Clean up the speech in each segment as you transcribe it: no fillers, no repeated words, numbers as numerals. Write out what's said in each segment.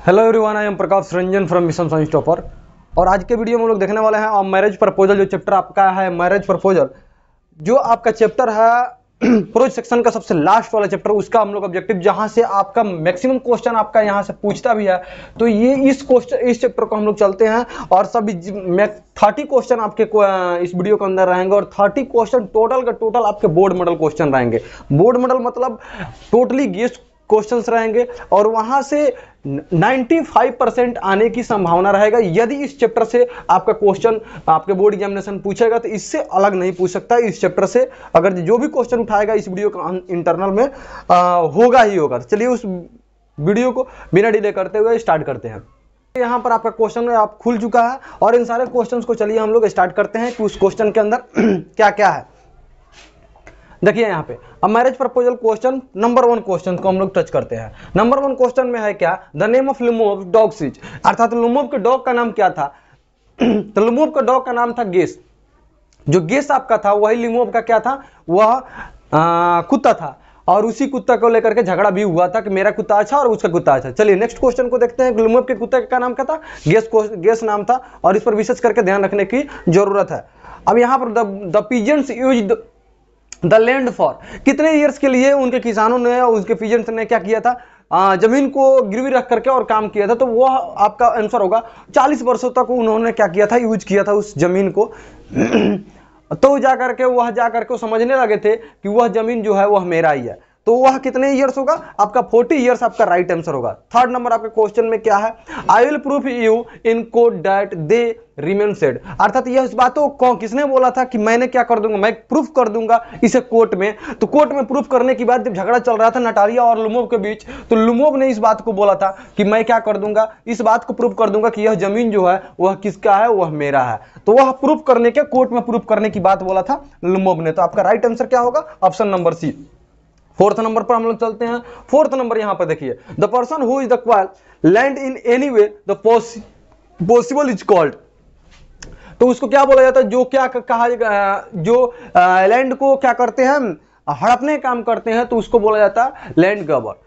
Hello everyone, I am Prakash Ranjan from mission science topper. और आज के वीडियो में हम लोग देखने वाले हैं मैरिज प्रपोजल। जो चैप्टर आपका है मैरिज प्रपोजल, जो आपका चैप्टर है प्रोज सेक्शन का सबसे लास्ट वाला चैप्टर, उसका हम लोग ऑब्जेक्टिव जहां से आपका मैक्सिमम क्वेश्चन आपका यहां से पूछता भी है। तो ये इस चैप्टर को हम लोग चलते हैं और सब 30 क्वेश्चन आपके इस वीडियो के अंदर रहेंगे और 30 क्वेश्चन टोटल का टोटल आपके बोर्ड मॉडल क्वेश्चन रहेंगे। बोर्ड मॉडल मतलब टोटली गेस क्वेश्चंस रहेंगे और वहां से 95% आने की संभावना रहेगा। यदि इस चैप्टर से आपका क्वेश्चन आपके बोर्ड एग्जामिनेशन पूछेगा तो इससे अलग नहीं पूछ सकता। इस चैप्टर से अगर जो भी क्वेश्चन उठाएगा इस वीडियो का इंटरनल में होगा ही होगा। तो चलिए उस वीडियो को बिना डिले करते हुए स्टार्ट करते हैं। यहाँ पर आपका क्वेश्चन आप खुल चुका है और इन सारे क्वेश्चन को चलिए हम लोग स्टार्ट करते हैं कि उस क्वेश्चन के अंदर क्या क्या है। देखिए यहाँ पे अब marriage proposal question number 1 question को हम लोग टच करते हैं। नंबर 1 क्वेश्चन में है क्या, the name of Lomov dog is, अर्थात लुमोव के डॉग का नाम क्या था। तो लुमोव का डॉग का नाम था गेस। जो गेस आपका था वही लुमोव का क्या था, वह कुत्ता था और उसी कुत्ता को लेकर के झगड़ा भी हुआ था कि मेरा कुत्ता अच्छा और उसका कुत्ता अच्छा। चलिए नेक्स्ट क्वेश्चन को देखते हैं। लुमोव के कुत्ते का नाम क्या था, गेस नाम था और इस पर विशेष करके ध्यान रखने की जरूरत है। अब यहाँ पर the peasants used the land for, कितने ईयर्स के लिए उनके किसानों ने उसके पीजेंट्स ने क्या किया था, जमीन को गिरवी रख करके और काम किया था। तो वो आपका आंसर होगा 40 वर्षों तक उन्होंने क्या किया था, यूज किया था उस जमीन को। तो जाकर के समझने लगे थे कि वह जमीन जो है वह मेरा ही है। तो वह कितने ईयर्स होगा, आपका 40 ईयर्स आपका राइट आंसर होगा। थर्ड नंबर आपके क्वेश्चन में क्या है, I will proof you in court that they remain said, अर्थात यह इस बात को किसने बोला था कि मैंने क्या कर दूंगा, मैं प्रूफ कर दूंगा इसे कोर्ट में। तो कोर्ट में प्रूफ करने की बाद जब झगड़ा चल रहा था नटालिया और लुमोव के बीच, तो लुमोव ने इस बात को बोला था कि मैं क्या कर दूंगा, इस बात को प्रूफ कर दूंगा कि यह जमीन जो है वह किसका है, वह मेरा है। तो वह प्रूफ करने के, कोर्ट में प्रूफ करने की बात बोला था लुमोव ने। तो आपका राइट आंसर क्या होगा, option number C. Fourth number पर हम लोग चलते हैं। फोर्थ नंबर यहां पर देखिए, the person who is the क्वाल land in any way the possible is called. तो उसको क्या बोला जाता है, जो क्या कहा, जो लैंड को क्या करते हैं, हड़पने काम करते हैं, तो उसको बोला जाता है लैंड ग्रैबर।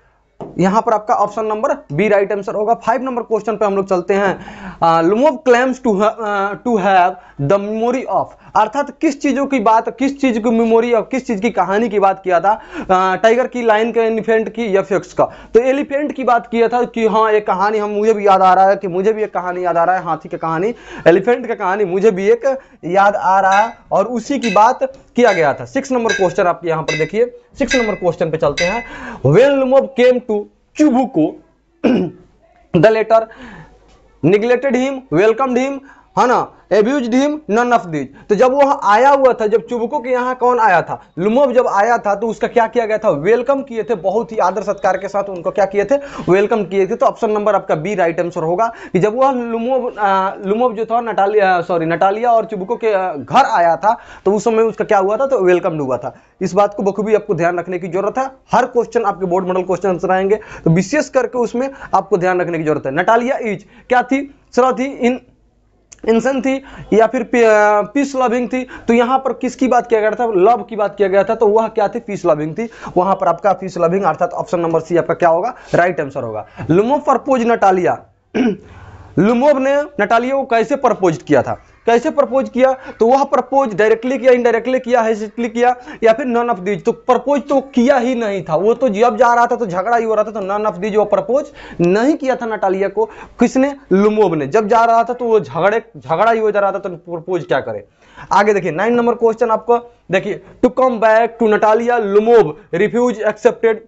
यहां पर आपका option number B right answer होगा। 5 नंबर क्वेश्चन पे हम लोग चलते हैं। Lomov claims to have the memory of, अर्थात किस चीजों की बात, किस चीज की मेमोरी और किस चीज की कहानी की बात किया था, टाइगर की, लायन का, एलिफेंट की या फिक्स का। तो एलिफेंट की बात किया था कि हाँ एक कहानी मुझे भी याद आ रहा है, कि मुझे भी एक कहानी याद आ रहा है, हाथी की कहानी, एलिफेंट की कहानी मुझे भी एक याद आ रहा है और उसी की बात किया गया था। 6 नंबर क्वेश्चन आप यहां पर देखिए। 6 नंबर क्वेश्चन पे चलते हैं। When Lomov came to Chubukov the latter neglected him, welcomed him, है ना, abused him, none of these. तो जब वह आया हुआ था, जब चुबुको के यहाँ कौन आया था, लुमोव जब आया था, तो उसका क्या किया गया था, वेलकम किए थे, बहुत ही आदर सत्कार के साथ उनको क्या किए थे, वेलकम किए थे। तो ऑप्शन नंबर आपका बी राइट आंसर होगा कि जब वह लुमोव जो था नटालिया और चुबुको के घर आया था, तो उस समय उसका क्या हुआ था, तो वेलकम हुआ था। इस बात को बखूबी आपको ध्यान रखने की जरूरत है। हर क्वेश्चन आपके बोर्ड मॉडल क्वेश्चन रहेंगे, तो विशेष करके उसमें आपको ध्यान रखने की जरूरत है। नटालिया इज क्या थी, सर थी, इंसान थी या फिर पीस लविंग थी। तो यहां पर किसकी बात किया गया था, लव की बात किया गया था, तो वह क्या थी, पीस लविंग थी। वहां पर आपका पीस लविंग, अर्थात ऑप्शन नंबर सी आपका क्या होगा, राइट आंसर होगा। लुमोव प्रपोज नटालिया, लुमोव ने नटालिया को कैसे प्रपोज किया था, कैसे प्रपोज किया, तो वह प्रपोज डायरेक्टली किया, इनडायरेक्टली किया, हेसिटली किया या फिर नन ऑफ दीज। तो प्रपोज तो किया ही नहीं था, वो तो जब जा रहा था तो झगड़ा ही हो रहा था, तो नन ऑफ दीज वो प्रपोज नहीं किया था नटालिया को। किसने, लुमोव ने। जब जा रहा था तो वो झगड़ा ही हो जा रहा था, तो प्रपोज क्या करे। आगे देखिए 9 नंबर क्वेश्चन आपको देखिए, to come back to Natalya Lomov refuse accepted,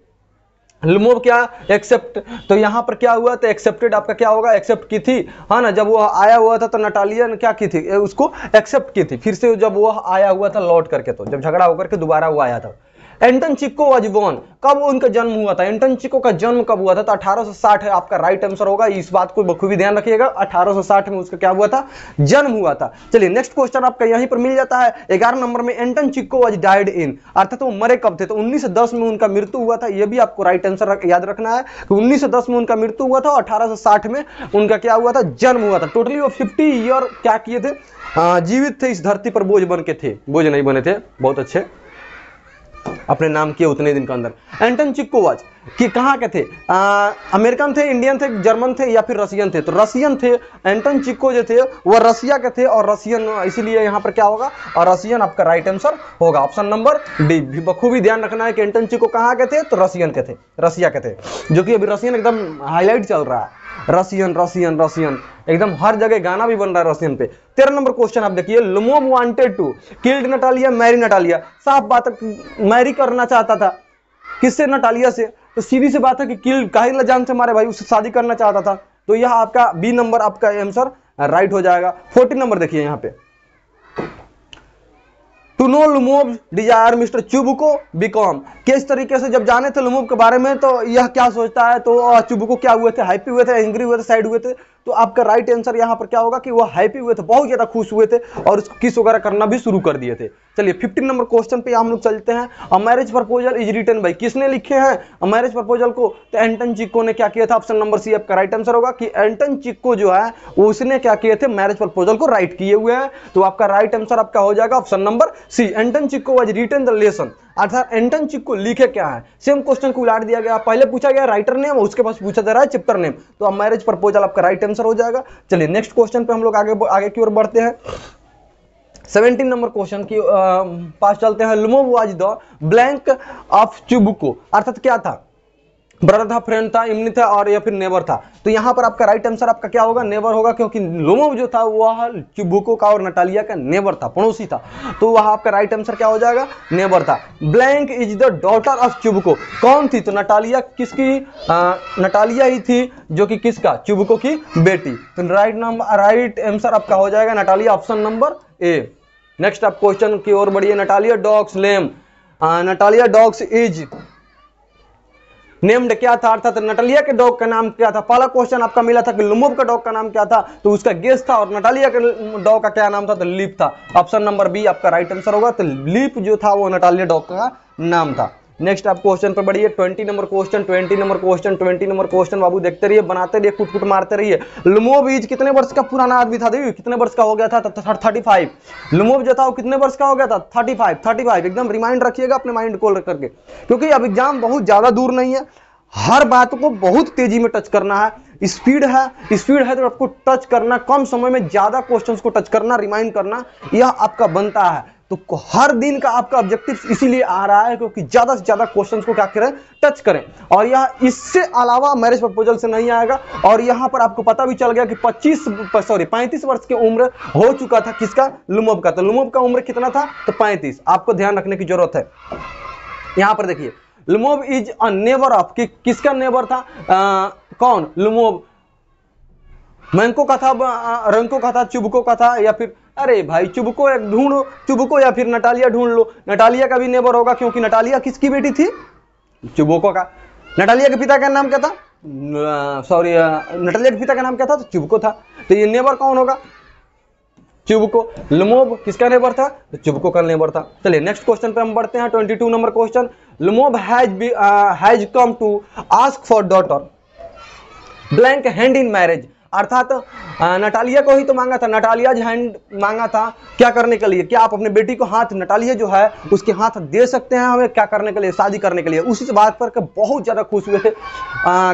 Lomov क्या एक्सेप्ट, तो यहां पर क्या हुआ, तो एक्सेप्टेड आपका क्या होगा, एक्सेप्ट की थी, हाँ ना। जब वो आया हुआ था तो नटालिया ने क्या की थी, उसको एक्सेप्ट की थी। फिर से जब वो आया हुआ था लौट करके, तो जब झगड़ा होकर के दोबारा वो आया था। एंटन चिको वाज बोर्न, कब उनका जन्म हुआ था, एंटन चिको का जन्म कब हुआ था, तो 1860 है आपका राइट आंसर होगा। इस बात को बखूबी ध्यान रखिएगा, 1860 में उसका क्या हुआ था, जन्म हुआ था। चलिए नेक्स्ट क्वेश्चन आपका यहीं पर मिल जाता है। 11 नंबर में एंटन चिको वाज डाइड इन, अर्थात वो मरे कब थे, तो 1910 में उनका मृत्यु हुआ था। यह भी आपको राइट आंसर याद रखना है कि 1910 में उनका मृत्यु हुआ था और 1860 में उनका क्या हुआ था, जन्म हुआ था। टोटली वो 50 ईयर क्या किए थे, जीवित थे इस धरती पर, बोझ बन के थे, बोझ नहीं बने थे, बहुत अच्छे। अपने नाम किए उतने दिन के अंदर। एंटन चिको वाज कि कहाँ के थे, अमेरिकन थे, इंडियन थे, जर्मन थे या फिर रसियन थे? तो रसियन थे। एंटन चिको जो थे वो रसिया के थे और रसियन, इसीलिए यहाँ पर क्या होगा, और रसियन आपका राइट आंसर होगा ऑप्शन नंबर डी। बखूबी ध्यान रखना है कि एंटन चिको कहाँ के थे, तो रसियन के थे, रसिया के थे, जो कि अभी रसियन एकदम हाईलाइट चल रहा है, रसियन रसियन रसियन, एकदम हर जगह गाना भी बन रहा है रसियन पे। 13 नंबर क्वेश्चन आप देखिए, Lomov wanted to killed Natalya marry Natalya. साफ बात है, मैरी करना चाहता था, किससे, नटालिया से। तो सीधी सी बात है कि किल काहिल जान से मारे भाई, उससे शादी करना चाहता था। तो यह आपका बी नंबर आपका आंसर राइट हो जाएगा। 14 नंबर देखिए यहाँ पे, to know Lomov desire mister Chubukov become. किस तरीके से जब जाने थे लुमोव के बारे में तो यह क्या सोचता है, तो चुबुको क्या हुए थे, हैप्पी हुए थे, एंग्री हुए थे, सैड हुए थे? तो आपका राइट आंसर यहाँ पर क्या होगा कि वो हैप्पी हुए थे, बहुत ज्यादा खुश हुए थे और किस वगैरह करना भी शुरू कर दिए थे। चलिए 15 नंबर क्वेश्चन पे हम लोग चलते हैं। A marriage proposal is written by, किसने लिखे हैं अ मैरिज प्रपोजल को? तो एंटन चिक्को ने क्या किया था, ऑप्शन नंबर सी आपका राइट आंसर होगा कि एंटन चिक्को जो है उसने क्या किए थे, मैरिज प्रपोजल को राइट किए हुए हैं। तो आपका राइट आंसर आपका हो जाएगा option number C, Anton Chekhov was written the lesson. अर्थात एंटन चिक्को लिखे क्या है, सेम क्वेश्चन को उलाट दिया गया, पहले पूछा गया राइटर नेम, उसके पास पूछा जा रहा है चैप्टर नेम। तो अब मैरिज प्रपोजल आपका राइट आंसर हो जाएगा। चलिए नेक्स्ट क्वेश्चन पे हम लोग आगे की ओर बढ़ते हैं। 17 नंबर क्वेश्चन की पास चलते हैं। Lomov was the blank of Chubukov, अर्थात क्या था, ब्रदर था, फ्रेंड था, इमनी था और या फिर नेबर था? तो यहाँ पर आपका राइट आंसर आपका क्या होगा, नेबर होगा, क्योंकि लुमोव जो था वह चुबुको का और नटालिया का नेबर था, पड़ोसी था। तो वह आपका राइट आंसर क्या हो जाएगा, नेबर था। Blank is the daughter of चुबुको, कौन थी? तो नटालिया किसकी, नटालिया ही थी, जो कि किसका, चुबुको की बेटी। तो राइट आंसर आपका हो जाएगा Natalia, option number A. Next आप क्वेश्चन की ओर बढ़िए। Natalia dogs name, Natalia dogs is named क्या था, अर्थात नटालिया के डॉग का नाम क्या था? पहला क्वेश्चन आपका मिला था कि लुमोव का डॉग का नाम क्या था, तो उसका गेस था, और नटालिया के डॉग का क्या नाम था, तो लीप था। ऑप्शन नंबर बी आपका राइट आंसर होगा। तो लीप जो था वो नटालिया डॉग का नाम था। नेक्स्ट आप क्वेश्चन पर बढ़िए। 20 number question, 20 number question, 20 number question बाबू देखते रहिए, बनाते रहिए, कुट मारते रहिए। लुमोव इज कितने वर्ष का पुराना आदमी था, देखिए कितने वर्ष का हो गया था, 35। लुमोव जो था वो कितने वर्ष का हो गया था, 35। एकदम रिमाइंड रखिएगा अपने माइंड को करके, क्योंकि अब एग्जाम बहुत ज्यादा दूर नहीं है, हर बात को बहुत तेजी में टच करना है। स्पीड है तो आपको टच करना, कम समय में ज्यादा क्वेश्चंस को टच करना, रिमाइंड करना, यह आपका बनता है। तो हर दिन का आपका ऑब्जेक्टिव इसीलिए आ रहा है क्योंकि ज्यादा से ज्यादा क्वेश्चंस को क्या करें, टच करें। और यह इससे अलावा मैरिज प्रपोजल से नहीं आएगा। और यहां पर आपको पता भी चल गया कि 35 वर्ष की उम्र हो चुका था किसका, लुमोव का। तो लुमोव का उम्र कितना था, तो 35। आपको ध्यान रखने की जरूरत है। यहां पर देखिए, लुमोव इज अ नेबर ऑफ, किसका नेबर था, कौन, लुमोव मैंको का था, रंको का था, चुबको का था, या फिर अरे भाई चुबको एक ढूंढो, चुबको या फिर नटालिया ढूंढ लो। नटालिया का भी नेबर होगा क्योंकि नटालिया किसकी बेटी थी, चुबको का। नटालिया के पिता का नाम क्या था, सॉरी नटालिया के पिता का नाम क्या था, तो चुबको था। तो ये नेबर कौन होगा, चुबको। लुमोव किसका नेबर था, तो चुबको का नेबर था। चलिए नेक्स्ट क्वेश्चन पे हम बढ़ते हैं। 22 number question. Lomov has come to ask for daughter blank hand in marriage, अर्थात नटालिया को ही तो मांगा था, नटालिया हैंड मांगा था क्या करने के लिए, क्या आप अपने बेटी को हाथ, नटालिया जो है उसके हाथ दे सकते हैं हमें, क्या करने के लिए, शादी करने के लिए। उसी बात पर बहुत ज्यादा खुश हुए थे,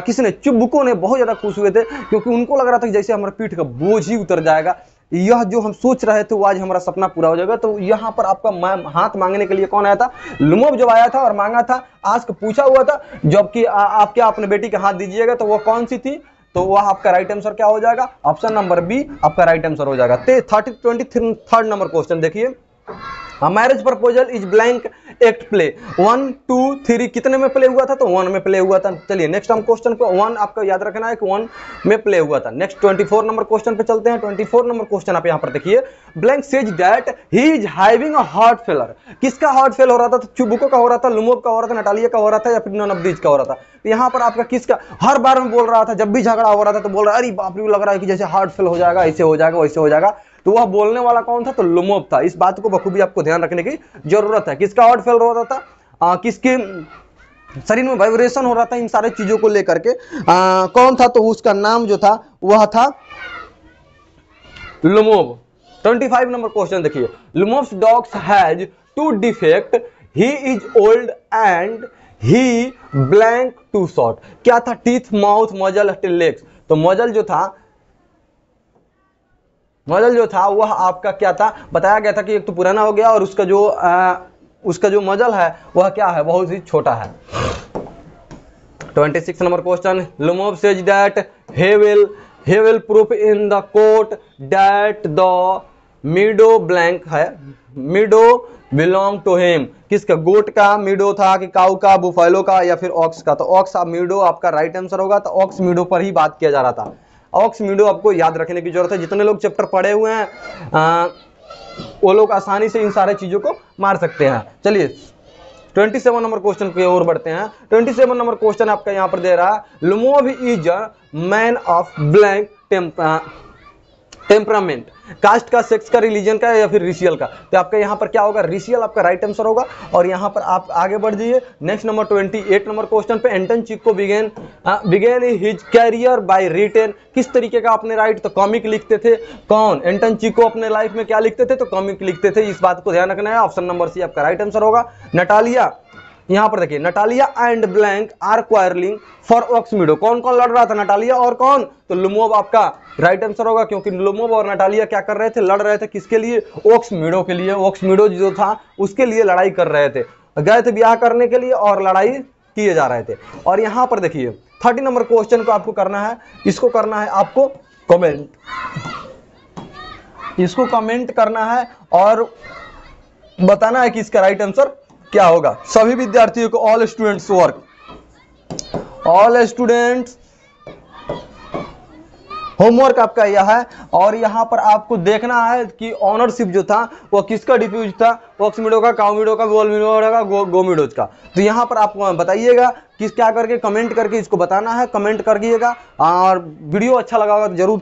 किसने, चुबको ने बहुत ज्यादा खुश हुए थे, क्योंकि उनको लग रहा था कि जैसे हमारे पीठ का बोझ ही उतर जाएगा, यह जो हम सोच रहे थे वो आज हमारा सपना पूरा हो जाएगा। तो यहाँ पर आपका हाथ मांगने के लिए कौन आया था, लुमोव जब आया था और मांगा था, आस्क पूछा हुआ था, जबकि आप क्या अपने बेटी का हाथ दीजिएगा, तो वो कौन सी थी, तो वह आपका राइट आंसर क्या हो जाएगा, ऑप्शन नंबर बी आपका राइट आंसर हो जाएगा। 23rd नंबर क्वेश्चन देखिए। Marriage proposal is blank act play 1 2 3 कितने में प्ले हुआ था, तो 1 में प्ले हुआ था। चलिए नेक्स्ट हम क्वेश्चन पे 1 आपका याद रखना है कि 1 में प्ले हुआ था। नेक्स्ट 24 नंबर क्वेश्चन पे चलते हैं। 24 नंबर क्वेश्चन आप यहां पर देखिए। Blank says that he is having a heart failure, किसका हार्ट फेल हो रहा था, तो चुबको का हो रहा था, लुमोव का हो रहा था, नटालिया का हो रहा था, या फिर नन ऑफ दीज का हो रहा था। तो यहाँ पर आपका किसका, हर बार में बोल रहा था, जब भी झगड़ा हो रहा था तो बोल रहा है, अरे बाप रे लग रहा है कि जैसे हार्ट फेल हो जाएगा, ऐसे हो जाएगा, वैसे हो जाएगा। तो वह बोलने वाला कौन था, तो लुमोव था। इस बात को बखूबी आपको ध्यान रखने की जरूरत है। किसका हार्ट फेल हो रहा था, किसके शरीर में वाइब्रेशन हो रहा था, इन सारे चीजों को लेकर के कौन था, तो उसका नाम जो था वह था लुमोव। 25 नंबर क्वेश्चन देखिए। Lomov's dogs has 2 defect, he is old and he blank too short. क्या था? Teeth, mouth, muzzle, legs. तो मजल जो था वह आपका क्या था? बताया गया था कि एक तो पुराना हो गया और उसका जो मजल है वह क्या है? बहुत ही छोटा है। 26 number question, Lomov says that he will prove in the court that the meadow blank है, meadow belong to him। किसका? गोट का, मीडो था कि काउ का, बुफेलो का, या फिर ऑक्स का? तो ऑक्स मीडो आपका राइट आंसर होगा। तो ऑक्स मीडो पर ही बात किया जा रहा था। ऑक्स मीडो आपको याद रखने की जरूरत है। जितने लोग चैप्टर पढ़े हुए हैं वो लोग आसानी से इन सारे चीजों को मार सकते हैं। चलिए 27 नंबर क्वेश्चन की ओर बढ़ते हैं। 27 नंबर क्वेश्चन आपका यहां पर दे रहा है, Lomov is a man of blank temperament. Caste का, सेक्स का, रिलीजन का, या फिर रेशियल का? तो आपका यहां पर क्या होगा? रेशियल आपका राइट आंसर होगा। और यहां पर आप आगे बढ़ जाइए नेक्स्ट नंबर 28 नंबर क्वेश्चन पे, Anton Chekhov began his career by written. किस तरीके का आपने राइट? तो कॉमिक लिखते थे। कौन? एंटन चिको अपने लाइफ में क्या लिखते थे? तो कॉमिक लिखते थे। इस बात को ध्यान रखना है। ऑप्शन नंबर सी आपका राइट आंसर होगा। नटालिया, यहां पर देखिए, Natalia and blank are quarrelling for ox meadow. कौन कौन लड़ रहा था? नटालिया और कौन? तो लुमोव आपका राइट आंसर होगा, क्योंकि लुमोव और नटालिया क्या कर रहे थे? लड़ रहे थे। किसके लिए? ऑक्स मीडो के लिए। ऑक्स मीडो जो था उसके लिए लड़ाई कर रहे थे, गए थे ब्याह करने के लिए और लड़ाई किए जा रहे थे। और यहां पर देखिए 30 नंबर क्वेश्चन को आपको करना है, इसको करना है आपको कमेंट, इसको कमेंट करना है और बताना है कि इसका राइट आंसर क्या होगा। सभी विद्यार्थियों को, all students work, all students homework आपका यह है। और यहां पर आपको देखना है कि ऑनरशिप जो था वो किसका डिफ्यूज था? ऑक्स मीडो का, काउ मीडो का, वोल मीडो का, गो मीडोज का। तो यहां पर आप बताइएगा किस क्या करके, कमेंट करके इसको बताना है, कमेंट कर दिएगा। और वीडियो अच्छा लगा होगा तो जरूर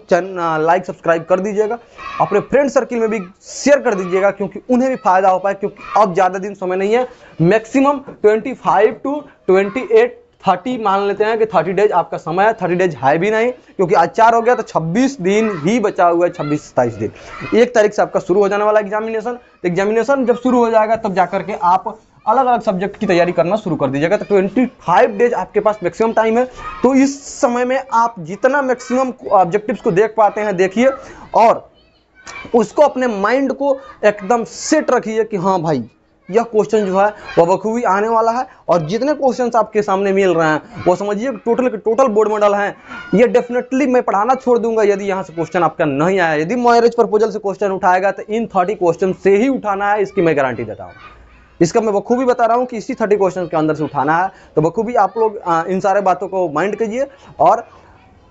लाइक सब्सक्राइब कर दीजिएगा। अपने फ्रेंड सर्किल में भी शेयर कर दीजिएगा, क्योंकि उन्हें भी फायदा हो पाए। क्योंकि अब ज्यादा दिन समय नहीं है, मैक्सिमम 25 टू 28 30 मान लेते हैं कि 30 डेज आपका समय है। 30 डेज है भी नहीं, क्योंकि आज 4 हो गया तो 26 दिन ही बचा हुआ है। 26-27 दिन, 1 तारीख से आपका शुरू हो जाने वाला एग्जामिनेशन। तो एग्जामिनेशन जब शुरू हो जाएगा तब जाकर के आप अलग अलग सब्जेक्ट की तैयारी करना शुरू कर दीजिएगा। तो 25 डेज आपके पास मैक्सिमम टाइम है। तो इस समय में आप जितना मैक्सिमम ऑब्जेक्टिव्स को देख पाते हैं देखिए, और उसको अपने माइंड को एकदम सेट रखिए कि हाँ भाई यह क्वेश्चन जो है वह बखूबी आने वाला है। और जितने क्वेश्चंस आपके सामने मिल रहे हैं वो समझिए टोटल बोर्ड मॉडल हैं। ये डेफिनेटली मैं पढ़ाना छोड़ दूंगा यदि यहाँ से क्वेश्चन आपका नहीं आया। यदि मैरिज प्रपोजल से क्वेश्चन उठाएगा तो इन 30 क्वेश्चन से ही उठाना है, इसकी मैं गारंटी देता हूँ। इसका मैं बखूबी बता रहा हूँ कि इसी 30 क्वेश्चन के अंदर से उठाना है। तो बखूबी आप लोग इन सारे बातों को माइंड कीजिए। और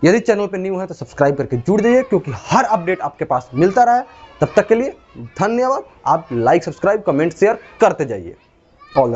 यदि चैनल पर न्यू है तो सब्सक्राइब करके जुड़ जाइए, क्योंकि हर अपडेट आपके पास मिलता रहे। तब तक के लिए धन्यवाद। आप लाइक, सब्सक्राइब, कमेंट, शेयर करते जाइए। All the